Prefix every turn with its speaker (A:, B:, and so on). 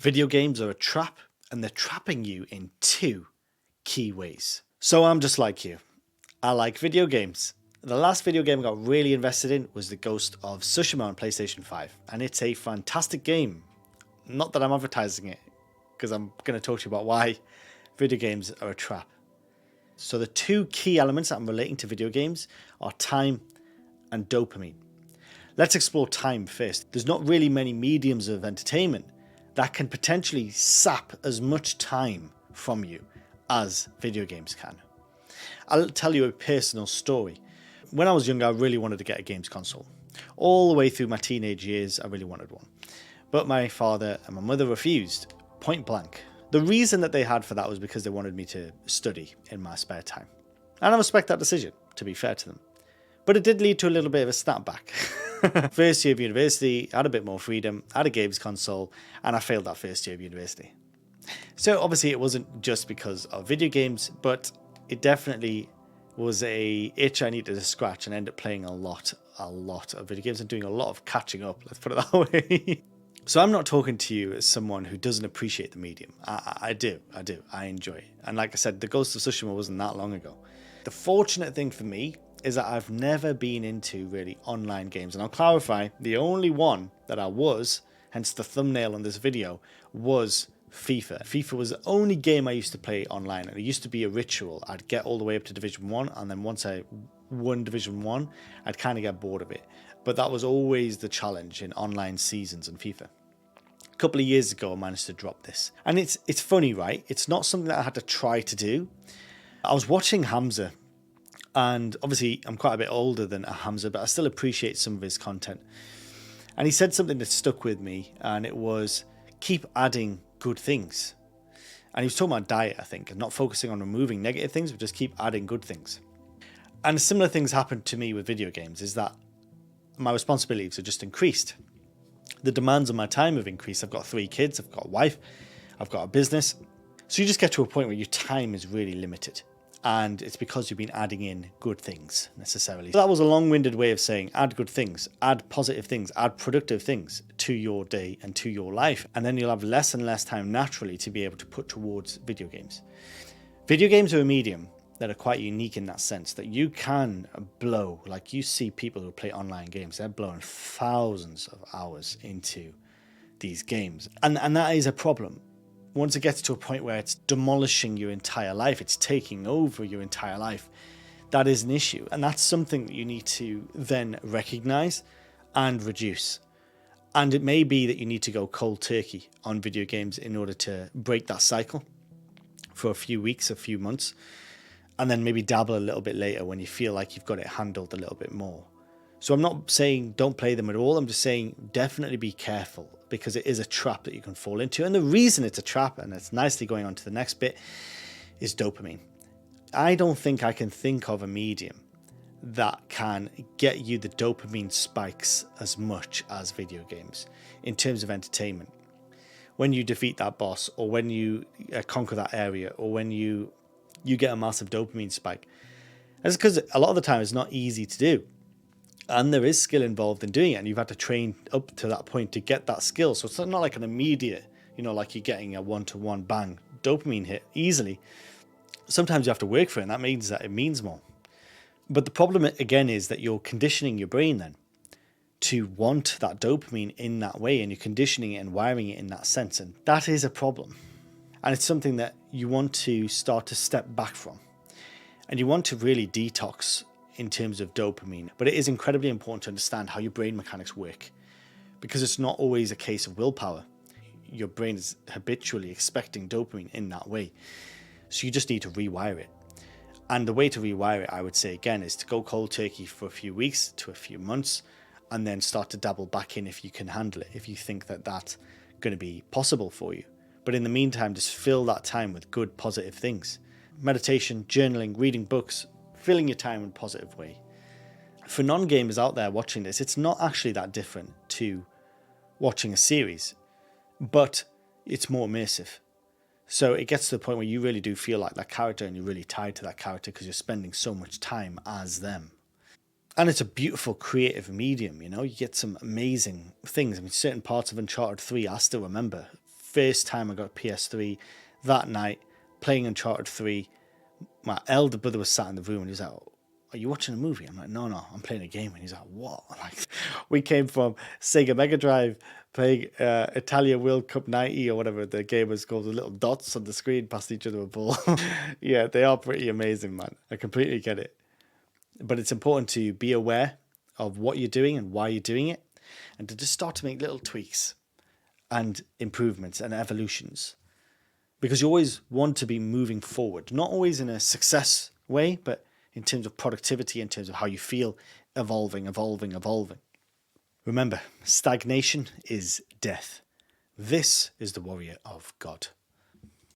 A: Video games are a trap, and they're trapping you in two key ways. So I'm just like you. I like video games. The last video game I got really invested in was the Ghost of Tsushima on PlayStation 5, and it's a fantastic game. Not that I'm advertising it, because I'm going to talk to you about why video games are a trap. So the two key elements that I'm relating to video games are time and dopamine. Let's explore time first. There's not really many mediums of entertainment that can potentially sap as much time from you as video games can. I'll tell you a personal story. When I was younger, I really wanted to get a games console. All the way through my teenage years, I really wanted one. But my father and my mother refused, point blank. The reason that they had for that was because they wanted me to study in my spare time. And I respect that decision, to be fair to them. But it did lead to a little bit of a snapback. First year of university, I had a bit more freedom, I had a games console, and I failed that first year of university. So obviously it wasn't just because of video games, but it definitely was a itch I needed to scratch, and ended up playing a lot of video games and doing a lot of catching up, let's put it that way. So I'm not talking to you as someone who doesn't appreciate the medium. I do. I enjoy it. And like I said, the Ghost of Tsushima wasn't that long ago. The fortunate thing for me is that I've never been into really online games. And I'll clarify, the only one that I was, hence the thumbnail on this video, was FIFA. FIFA was the only game I used to play online, and it used to be a ritual. I'd get all the way up to Division 1, and then once I won Division 1, I'd kind of get bored of it. But that was always the challenge in online seasons in FIFA. A couple of years ago, I managed to drop this. And it's funny, right? It's not something that I had to try to do. I was watching Hamza, and obviously I'm quite a bit older than Hamza, but I still appreciate some of his content. And he said something that stuck with me, and it was, keep adding good things. And he was talking about diet, I think, and not focusing on removing negative things, but just keep adding good things. And similar things happened to me with video games, is that my responsibilities have just increased. The demands on my time have increased. I've got 3 kids, I've got a wife, I've got a business. So you just get to a point where your time is really limited. And it's because you've been adding in good things, necessarily. So that was a long-winded way of saying add good things, add positive things, add productive things to your day and to your life. And then you'll have less and less time naturally to be able to put towards video games. Video games are a medium that are quite unique in that sense, that you can blow, like you see people who play online games, they're blowing thousands of hours into these games. And that is a problem. Once it gets to a point where it's demolishing your entire life, it's taking over your entire life, that is an issue. And that's something that you need to then recognize and reduce. And it may be that you need to go cold turkey on video games in order to break that cycle for a few weeks, a few months, and then maybe dabble a little bit later when you feel like you've got it handled a little bit more. So I'm not saying don't play them at all. I'm just saying definitely be careful, because it is a trap that you can fall into. And the reason it's a trap, and it's nicely going on to the next bit, is dopamine. I don't think I can think of a medium that can get you the dopamine spikes as much as video games in terms of entertainment. When you defeat that boss, or when you conquer that area, or when you get a massive dopamine spike. That's because a lot of the time it's not easy to do. And there is skill involved in doing it, and you've had to train up to that point to get that skill. So it's not like an immediate, like you're getting a one-to-one bang dopamine hit easily. Sometimes you have to work for it, and that means that it means more. But the problem again is that you're conditioning your brain then to want that dopamine in that way, and you're conditioning it and wiring it in that sense. And that is a problem. And it's something that you want to start to step back from. And you want to really detox in terms of dopamine. But it is incredibly important to understand how your brain mechanics work, because it's not always a case of willpower. Your brain is habitually expecting dopamine in that way. So you just need to rewire it. And the way to rewire it, I would say again, is to go cold turkey for a few weeks to a few months, and then start to dabble back in if you can handle it, if you think that that's going to be possible for you. But in the meantime, just fill that time with good, positive things. Meditation, journaling, reading books, filling your time in a positive way. For non-gamers out there watching this, it's not actually that different to watching a series, but it's more immersive. So it gets to the point where you really do feel like that character, and you're really tied to that character because you're spending so much time as them. And it's a beautiful creative medium, you get some amazing things. I mean, certain parts of Uncharted 3 I still remember first time I got a PS3, that night, playing Uncharted 3, my elder brother was sat in the room and he's like, are you watching a movie? I'm like, no, I'm playing a game. And he's like, what? Like, we came from Sega Mega Drive playing Italia World Cup 90 or whatever the game was called, the little dots on the screen past each other a ball. Yeah, they are pretty amazing, man. I completely get it. But it's important to be aware of what you're doing and why you're doing it, and to just start to make little tweaks and improvements and evolutions. Because you always want to be moving forward, not always in a success way, but in terms of productivity, in terms of how you feel, evolving. Remember, stagnation is death. This is the warrior of God.